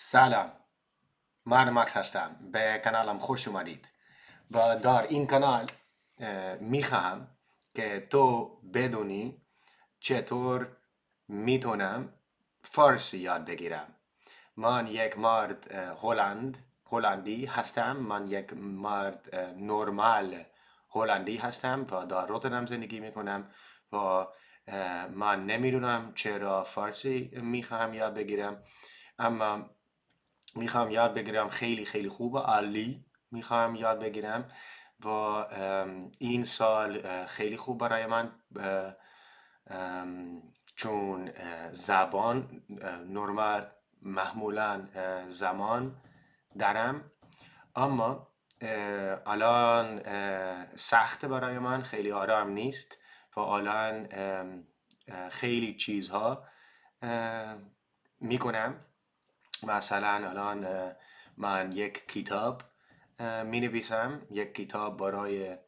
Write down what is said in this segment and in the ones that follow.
سلام، من مکس هستم. به کانالم خوش اومدید. و در این کانال میخواهم که تو بدونی چطور میتونم فارسی یاد بگیرم. من یک مرد هلندی هستم. من یک مرد نرمال هلندی هستم و در روتردام زندگی میکنم و من نمیدونم چرا فارسی میخواهم یاد بگیرم، اما میخوام یاد بگیرم. خیلی خیلی خوبه، عالی میخوام یاد بگیرم و این سال خیلی خوب برای من، چون زبان نرمال معمولا زمان دارم، اما الان سخت برای من، خیلی آرام نیست و الان خیلی چیزها میکنم. مثلا الان من یک کتاب می نویسم، یک کتاب برای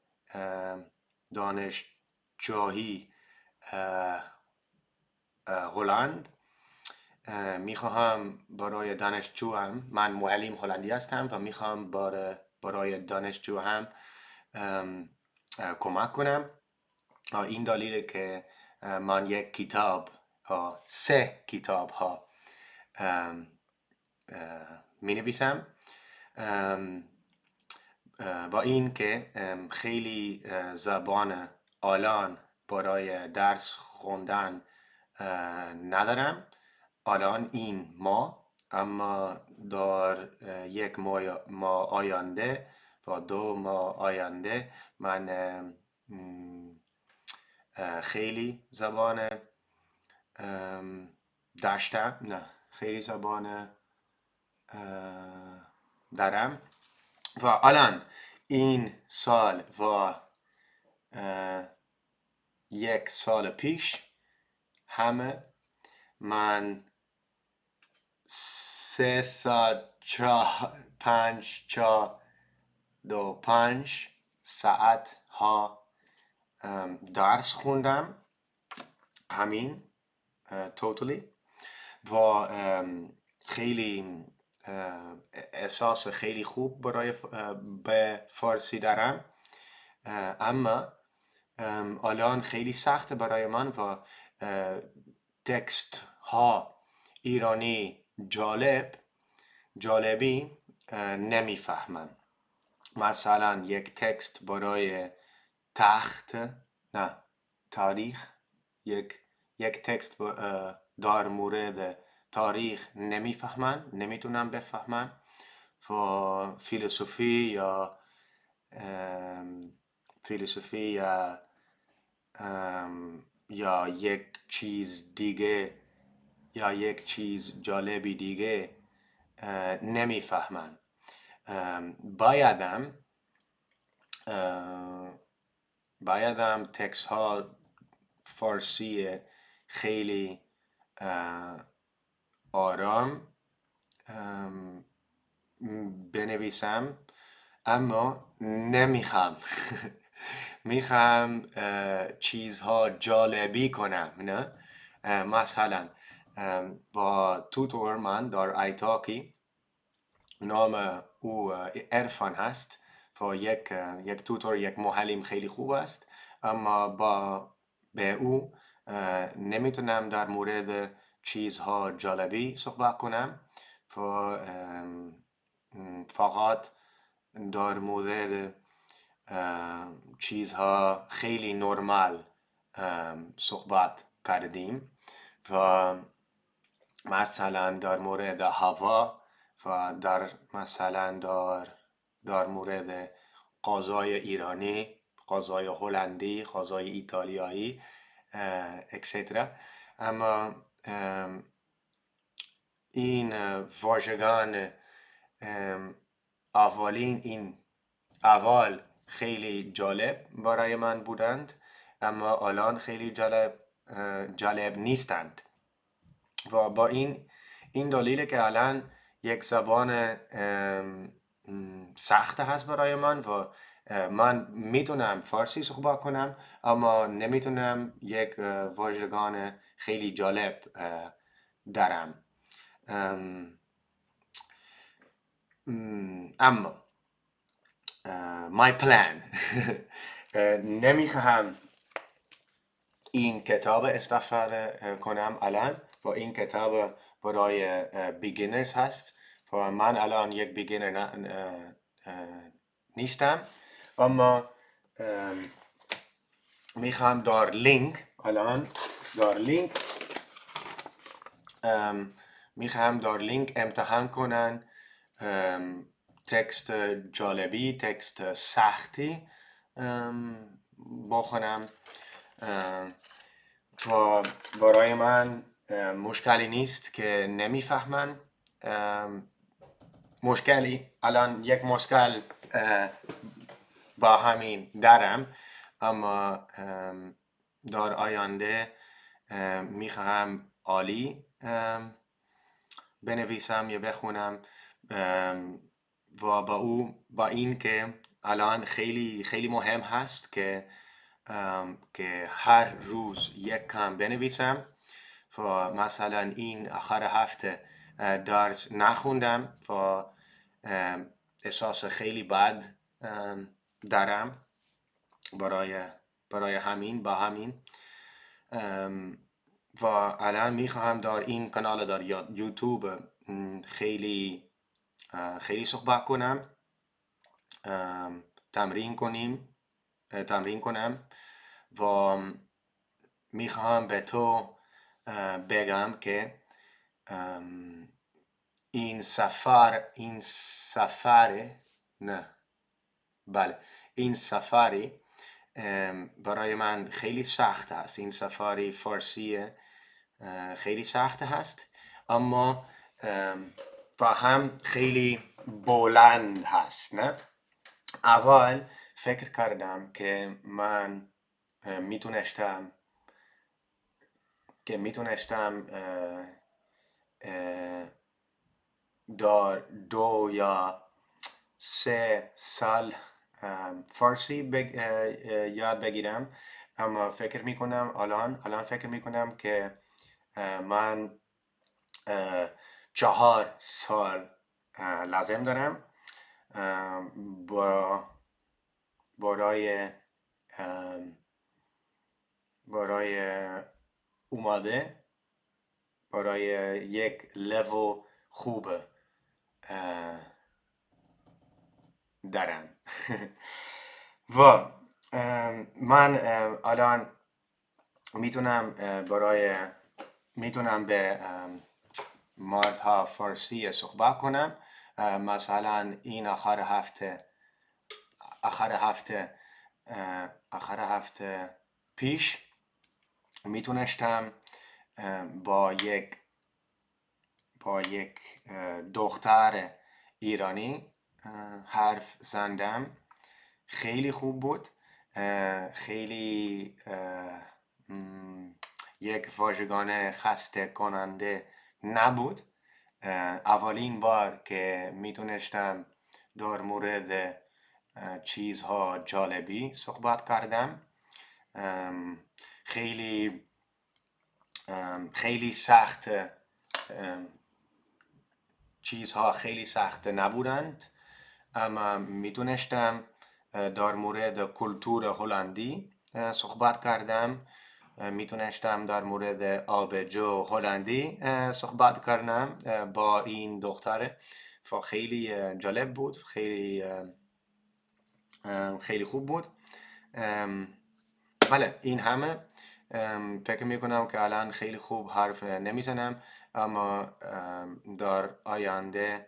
دانشجویی هلند. می خواهم برای دانشجوام، من معلم هلندی هستم و می خواهم برای دانشجوام کمک کنم. این دلیل که من یک کتاب، 3 کتاب ها می نویسم با این که خیلی زبان الان برای درس خوندن ندارم الان این اما در یک ماه آینده و 2 ماه آینده من خیلی زبان داشتم، نه خیلی زبان دارم و الان این سال و 1 سال پیش همه من 3 ساعت 5 ساعت ها درس خوندم، همین totally. و خیلی احساس خیلی خوب برای به فارسی دارم، اما الان خیلی سخت برای من و تکست ها ایرانی جالبی نمیفهمم. مثلا یک تکست برای تاریخ، یک تکست در مورد تاریخ نمیتونم بفهمم. و فیلسوفی یا یک چیز دیگه یا یک چیز جالبی دیگه نمیفهمم. بایدم تکست ها فارسی خیلی آرام بنویسم، اما نمیخوام میخوام چیزها جالبی کنم، نه؟ مثلا با توتور من در ایتاکی، نام او عرفان هست و یک توتور، یک معلم خیلی خوب است، اما به او نمیتونم در مورد چیزها جالبی صحبت کنم و فقط در مورد چیزها خیلی نرمال صحبت کردیم و مثلا در مورد هوا و مثلا در مورد غذای ایرانی، غذای هلندی، غذای ایتالیایی اکسترا. اما این واژگان اول خیلی جالب برای من بودند، اما الان خیلی جالب نیستند و با این دلیل که الان یک زبان سخت هست برای من و من میتونم فارسی صحبت کنم، اما نمیتونم یک واژگان خیلی جالب دارم. اما my plan نمیخواهم این کتاب استفاده کنم الان و این کتاب برای beginners هست و من الان یک beginner نیستم، اما میخوام در لینک میخوام در لینک امتحان کنن تکست جالبی، تکست سختی بخونم و برای من مشکلی نیست که نمیفهمم. مشکلی الان یک مشکل با همین دارم، اما در آینده میخواهم عالی بنویسم یا بخونم و با این که الان خیلی خیلی مهم هست که هر روز یک کم بنویسم. و مثلا این آخر هفته درس نخوندم و احساس خیلی بد دارم برای همین و الان میخواهم در این کانال در یوتیوب خیلی صحبت کنم، تمرین کنم و میخواهم به تو بگم که این سفری برای من خیلی سخت است. این سفری فارسی خیلی سخت هست، اما و هم خیلی بلند هست. نه اول فکر کردم که من میتونستم در 2 یا 3 سال فارسی یاد بگیرم، اما فکر میکنم الان فکر میکنم که من 4 سال لازم دارم برای اومده برای یک لول خوب دارم. و من الان میتونم به مردها فارسی صحبت کنم. مثلا این آخر هفته پیش میتونستم با یک دختر ایرانی حرف زدم. خیلی خوب بود. خیلی یک واژگان خسته کننده نبود. اولین بار که میتونستم در مورد چیزها جالبی صحبت کردم. خیلی سخت چیزها خیلی سخت نبودند، اما میتونستم در مورد کلتور هلندی صحبت کردم. میتونستم در مورد آبجو هلندی صحبت کردم با این دختر و خیلی جالب بود، خیلی خوب بود. بله، این همه. فکر میکنم که الان خیلی خوب حرف نمیزنم، اما در آینده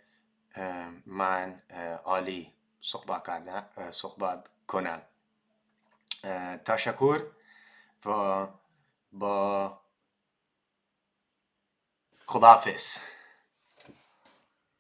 من عالی صحبت کنم. تشکر و با خداحافظ.